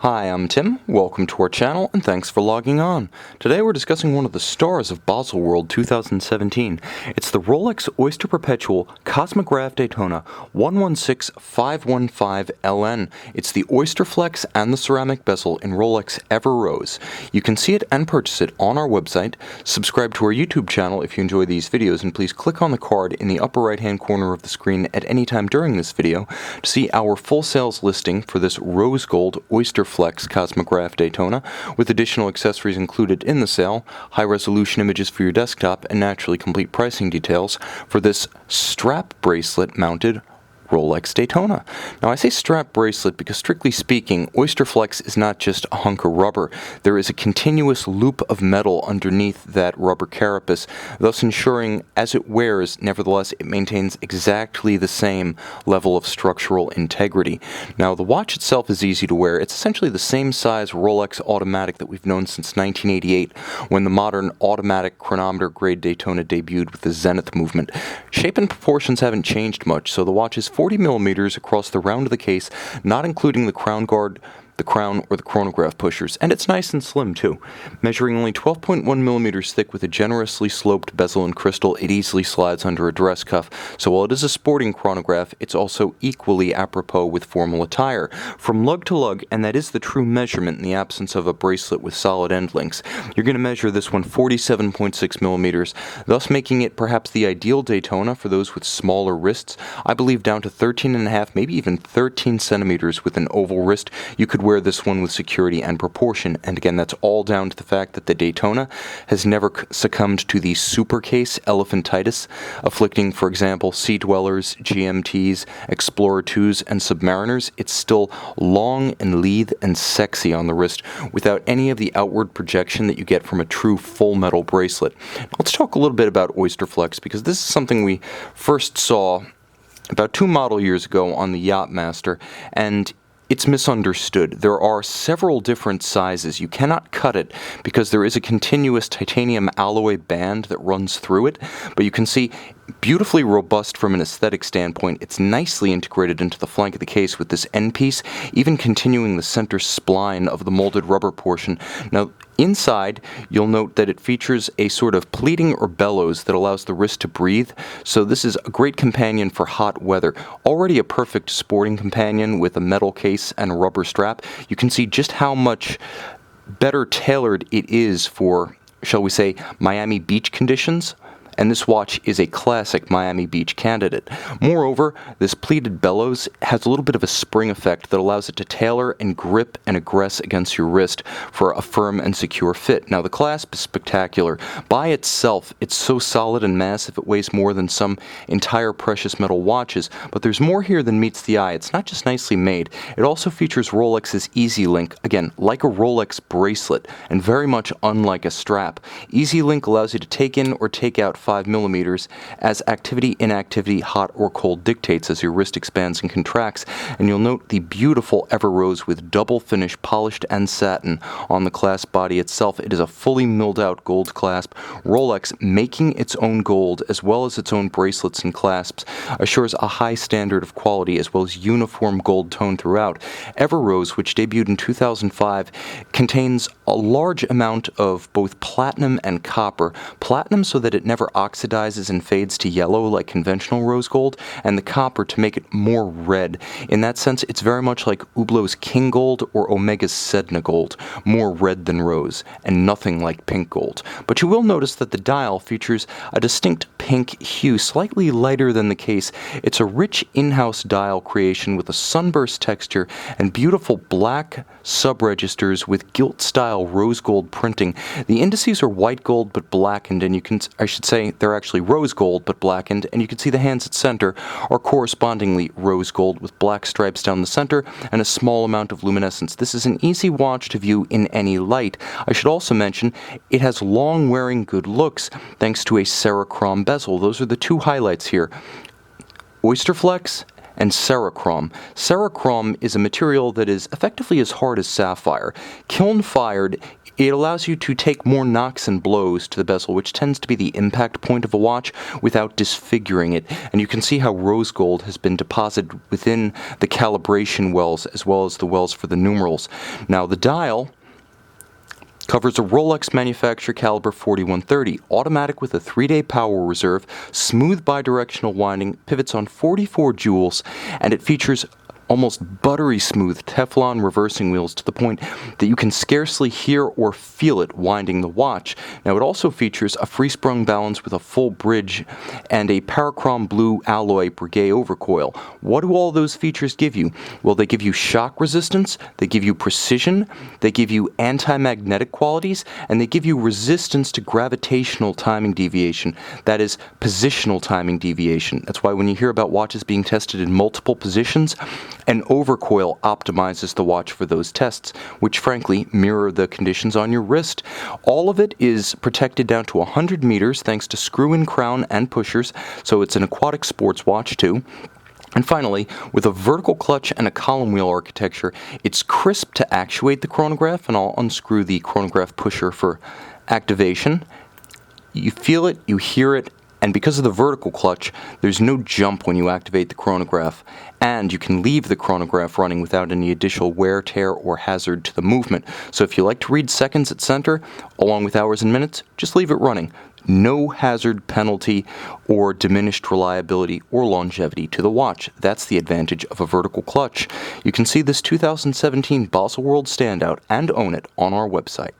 Hi, I'm Tim, welcome to our channel, and thanks for logging on. Today we're discussing one of the stars of Baselworld 2017. It's the Rolex Oyster Perpetual Cosmograph Daytona 116515LN. It's the Oyster Flex and the ceramic bezel in Rolex Everrose. You can see it and purchase it on our website. Subscribe to our YouTube channel if you enjoy these videos, and please click on the card in the upper right hand corner of the screen at any time during this video to see our full sales listing for this Rose Gold Oyster Flex Cosmograph Daytona, with additional accessories included in the sale, high-resolution images for your desktop, and naturally complete pricing details for this strap bracelet mounted Rolex Daytona. Now, I say strap bracelet because, strictly speaking, Oyster Flex is not just a hunk of rubber. There is a continuous loop of metal underneath that rubber carapace, thus ensuring, as it wears, nevertheless, it maintains exactly the same level of structural integrity. Now, the watch itself is easy to wear. It's essentially the same size Rolex automatic that we've known since 1988, when the modern automatic chronometer-grade Daytona debuted with the zenith movement. Shape and proportions haven't changed much, so the watch is 40 millimeters across the round of the case, not including the crown guard, the crown, or the chronograph pushers, and it's nice and slim too. Measuring only 12.1 millimeters thick with a generously sloped bezel in crystal, it easily slides under a dress cuff, so while it is a sporting chronograph, it's also equally apropos with formal attire. From lug to lug, and that is the true measurement in the absence of a bracelet with solid end links, you're going to measure this one 47.6 millimeters, thus making it perhaps the ideal Daytona for those with smaller wrists. I believe down to 13.5, maybe even 13 centimeters with an oval wrist. You could wear this one with security and proportion, and again, that's all down to the fact that the Daytona has never succumbed to the super case elephantitis, afflicting, for example, Sea Dwellers, GMTs, Explorer 2s, and Submariners. It's still long and lithe and sexy on the wrist, without any of the outward projection that you get from a true full metal bracelet. Let's talk a little bit about Oyster Flex, because this is something we first saw about 2 model years ago on the Yachtmaster, and it's misunderstood. There are several different sizes. You cannot cut it because there is a continuous titanium alloy band that runs through it, but you can see beautifully robust from an aesthetic standpoint. It's nicely integrated into the flank of the case with this end piece, even continuing the center spline of the molded rubber portion. Now, inside, you'll note that it features a sort of pleating or bellows that allows the wrist to breathe, so this is a great companion for hot weather. Already a perfect sporting companion with a metal case and a rubber strap, you can see just how much better tailored it is for, shall we say, Miami Beach conditions. And this watch is a classic Miami Beach candidate. Moreover, this pleated bellows has a little bit of a spring effect that allows it to tailor and grip and aggress against your wrist for a firm and secure fit. Now, the clasp is spectacular. By itself, it's so solid and massive it weighs more than some entire precious metal watches, but there's more here than meets the eye. It's not just nicely made, it also features Rolex's Easy Link, again, like a Rolex bracelet, and very much unlike a strap. Easy Link allows you to take in or take out 5 millimeters as activity, inactivity, hot or cold dictates as your wrist expands and contracts. And you'll note the beautiful Everrose with double finish, polished and satin on the clasp body itself. It is a fully milled out gold clasp. Rolex, making its own gold as well as its own bracelets and clasps, assures a high standard of quality as well as uniform gold tone throughout. Everrose, which debuted in 2005, contains a large amount of both platinum and copper. Platinum so that it never oxidizes and fades to yellow like conventional rose gold, and the copper to make it more red. In that sense, it's very much like Hublot's King Gold or Omega's Sedna Gold, more red than rose, and nothing like pink gold. But you will notice that the dial features a distinct pink hue, slightly lighter than the case. It's a rich in-house dial creation with a sunburst texture and beautiful black sub-registers with gilt-style rose gold printing. The indices are white gold but blackened, and they're actually rose gold but blackened, and you can see the hands at center are correspondingly rose gold with black stripes down the center and a small amount of luminescence. This is an easy watch to view in any light. I should also mention it has long wearing good looks thanks to a Cerachrom bezel. Those are the two highlights here. Oyster Flex and cerachrom. Cerachrom is a material that is effectively as hard as sapphire. Kiln fired, it allows you to take more knocks and blows to the bezel, which tends to be the impact point of a watch, without disfiguring it. And you can see how rose gold has been deposited within the calibration wells as well as the wells for the numerals. Now the dial covers a Rolex manufacturer caliber 4130, automatic with a 3-day power reserve, smooth bi-directional winding, pivots on 44 jewels, and it features almost buttery smooth Teflon reversing wheels to the point that you can scarcely hear or feel it winding the watch. Now it also features a free-sprung balance with a full bridge and a parachrom blue alloy brigade overcoil. What do all those features give you? Well, they give you shock resistance, they give you precision, they give you anti-magnetic qualities, and they give you resistance to gravitational timing deviation. That is, positional timing deviation. That's why when you hear about watches being tested in multiple positions, an overcoil optimizes the watch for those tests, which frankly mirror the conditions on your wrist. All of it is protected down to 100 meters thanks to screw-in crown and pushers, so it's an aquatic sports watch too. And finally, with a vertical clutch and a column wheel architecture, it's crisp to actuate the chronograph, and I'll unscrew the chronograph pusher for activation. You feel it, you hear it, and because of the vertical clutch, there's no jump when you activate the chronograph, and you can leave the chronograph running without any additional wear, tear, or hazard to the movement. So if you like to read seconds at center, along with hours and minutes, just leave it running. No hazard, penalty, or diminished reliability or longevity to the watch. That's the advantage of a vertical clutch. You can see this 2017 Baselworld standout and own it on our website.